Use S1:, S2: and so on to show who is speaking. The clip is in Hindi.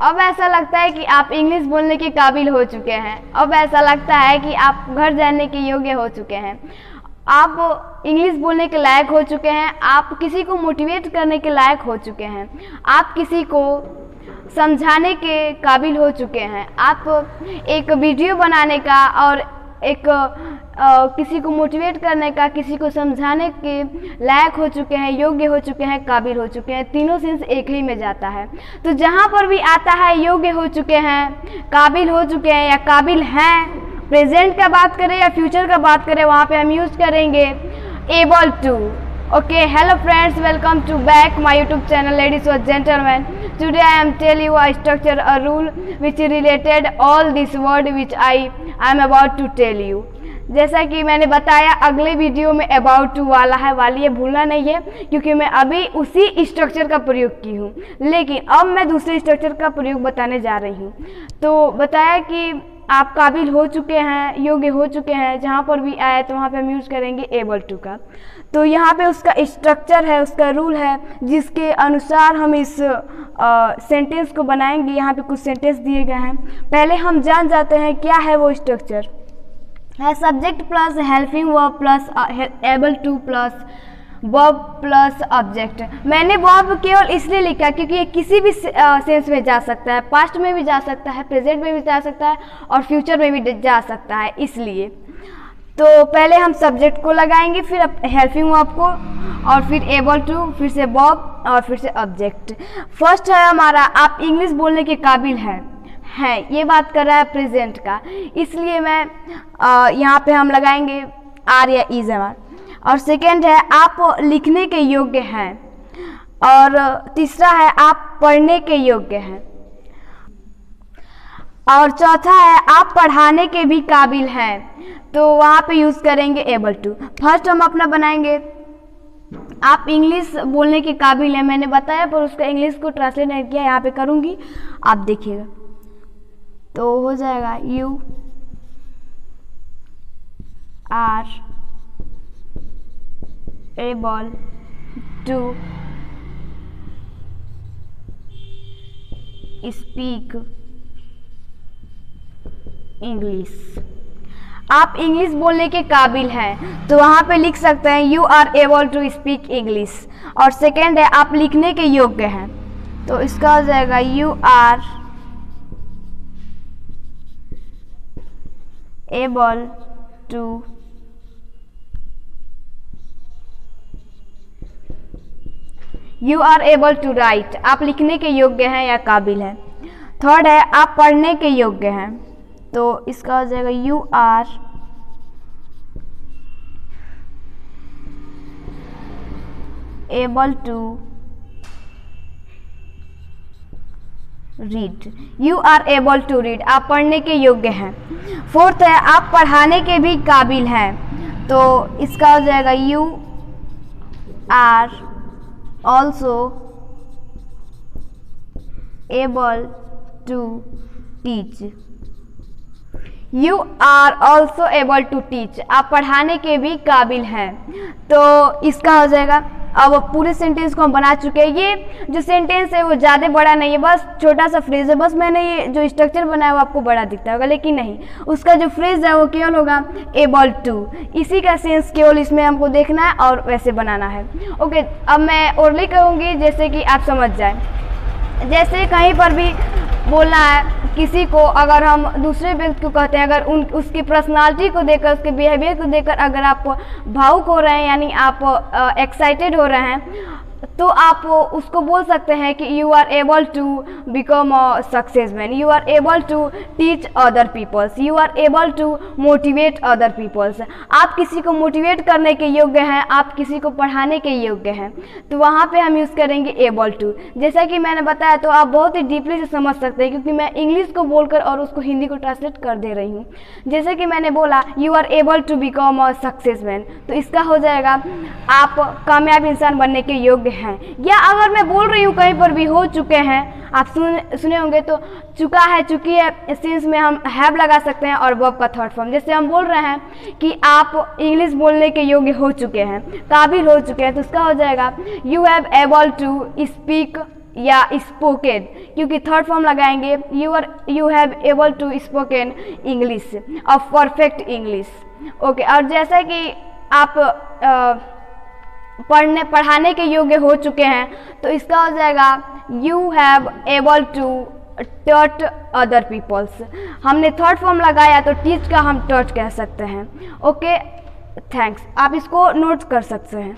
S1: अब ऐसा लगता है कि आप इंग्लिश बोलने के काबिल हो चुके हैं। अब ऐसा लगता है कि आप घर जाने के योग्य हो चुके हैं। आप इंग्लिश बोलने के लायक हो चुके हैं। आप किसी को मोटिवेट करने के लायक हो चुके हैं। आप किसी को समझाने के काबिल हो चुके हैं। आप एक वीडियो बनाने का और एक किसी को मोटिवेट करने का, किसी को समझाने के लायक हो चुके हैं, योग्य हो चुके हैं, काबिल हो चुके हैं। तीनों सेंस एक ही में जाता है। तो जहाँ पर भी आता है योग्य हो चुके हैं, काबिल हो चुके हैं या काबिल हैं, प्रेजेंट का बात करें या फ्यूचर का बात करें, वहाँ पे हम यूज करेंगे able to. Okay, hello friends, welcome to back my YouTube channel, ladies and gentlemen. Today I am tell you a structure, a rule which related all this word which I am about to tell you. जैसा कि मैंने बताया अगले वीडियो में अबाउट टू वाला है, वाली ये भूलना नहीं है, क्योंकि मैं अभी उसी स्ट्रक्चर का प्रयोग की हूँ, लेकिन अब मैं दूसरे स्ट्रक्चर का प्रयोग बताने जा रही हूँ। तो बताया कि आप काबिल हो चुके हैं, योग्य हो चुके हैं, जहाँ पर भी आए तो वहाँ पे हम यूज करेंगे एबल टू का। तो यहाँ पे उसका स्ट्रक्चर है, उसका रूल है, जिसके अनुसार हम इस सेंटेंस को बनाएंगे। यहाँ पे कुछ सेंटेंस दिए गए हैं। पहले हम जान जाते हैं क्या है वो स्ट्रक्चर है। Subject plus helping verb plus able two plus verb plus object. मैंने वर्ब केवल इसलिए लिखा क्योंकि ये किसी भी सेंस में जा सकता है, पास्ट में भी जा सकता है, प्रेजेंट में भी जा सकता है और फ्यूचर में भी जा सकता है, इसलिए। तो पहले हम सब्जेक्ट को लगाएंगे, फिर हेल्पिंग वर्ब को, और फिर एबल टू, फिर से वर्ब और फिर से ऑब्जेक्ट। फर्स्ट है हमारा आप इंग्लिश बोलने के काबिल हैं, ये बात कर रहा है प्रेजेंट का, इसलिए मैं यहाँ पे हम लगाएंगे आर या इज हमारा। और सेकेंड है आप लिखने के योग्य हैं, और तीसरा है आप पढ़ने के योग्य हैं, और चौथा है आप पढ़ाने के भी काबिल हैं। तो वहाँ पे यूज़ करेंगे एबल टू। फर्स्ट हम अपना बनाएंगे आप इंग्लिश बोलने के काबिल हैं, मैंने बताया, पर उसका इंग्लिश को ट्रांसलेट नहीं किया, यहाँ पे करूँगी, आप देखिएगा। तो हो जाएगा you are able to speak English. आप इंग्लिश बोलने के काबिल हैं, तो वहाँ पे लिख सकते हैं you are able to speak English. और सेकेंड है आप लिखने के योग्य हैं, तो इसका हो जाएगा you are able to you are able to write. आप लिखने के योग्य हैं या काबिल हैं। थर्ड है आप पढ़ने के योग्य हैं, तो इसका हो जाएगा you are able to read. You are able to read, आप पढ़ने के योग्य हैं। फोर्थ है आप पढ़ाने के भी काबिल हैं, तो इसका हो जाएगा you are also able to teach. You are also able to teach, आप पढ़ाने के भी काबिल हैं। तो इसका हो जाएगा, अब पूरे सेंटेंस को हम बना चुके हैं। ये जो सेंटेंस है वो ज़्यादा बड़ा नहीं है, बस छोटा सा फ्रेज है। बस मैंने ये जो स्ट्रक्चर बनाया वो आपको बड़ा दिखता होगा, लेकिन नहीं, उसका जो फ्रेज है वो केवल होगा एबल टू। इसी का सेंस केवल इसमें हमको देखना है और वैसे बनाना है। ओके, अब मैं ओरली कहूँगी जैसे कि आप समझ जाए। जैसे कहीं पर भी बोलना है किसी को, अगर हम दूसरे व्यक्ति को कहते हैं, अगर उसकी पर्सनालिटी को देखकर, उसके बिहेवियर को देखकर अगर आप भावुक हो रहे हैं, यानी आप एक्साइटेड हो रहे हैं, तो आप उसको बोल सकते हैं कि you are able to become a success man, you are able to teach other peoples, you are able to motivate other peoples. आप किसी को मोटिवेट करने के योग्य हैं, आप किसी को पढ़ाने के योग्य हैं, तो वहाँ पे हम यूज़ करेंगे एबल टू। जैसा कि मैंने बताया, तो आप बहुत ही डीपली से समझ सकते हैं, क्योंकि मैं इंग्लिश को बोलकर और उसको हिंदी को ट्रांसलेट कर दे रही हूँ। जैसे कि मैंने बोला you are able to become a success man, तो इसका हो जाएगा आप कामयाब इंसान बनने के योग्य हैं। या अगर मैं बोल रही हूँ कहीं पर भी हो चुके हैं, आप सुने होंगे, तो चुका है, चुकी है सेंस में हम हैव लगा सकते हैं, और वर्ब का थर्ड फॉर्म। जैसे हम बोल रहे हैं कि आप इंग्लिश बोलने के योग्य हो चुके हैं, काबिल हो चुके हैं, तो उसका हो जाएगा you have able to speak या स्पोकन, क्योंकि थर्ड फॉर्म लगाएंगे you have able to spoken English और परफेक्ट इंग्लिश। ओके, और जैसा कि आप पढ़ाने के योग्य हो चुके हैं तो इसका हो जाएगा you have able to touch other peoples. हमने थर्ड फॉर्म लगाया तो टीच का हम टच कह सकते हैं। ओके, थैंक्स, आप इसको नोट कर सकते हैं।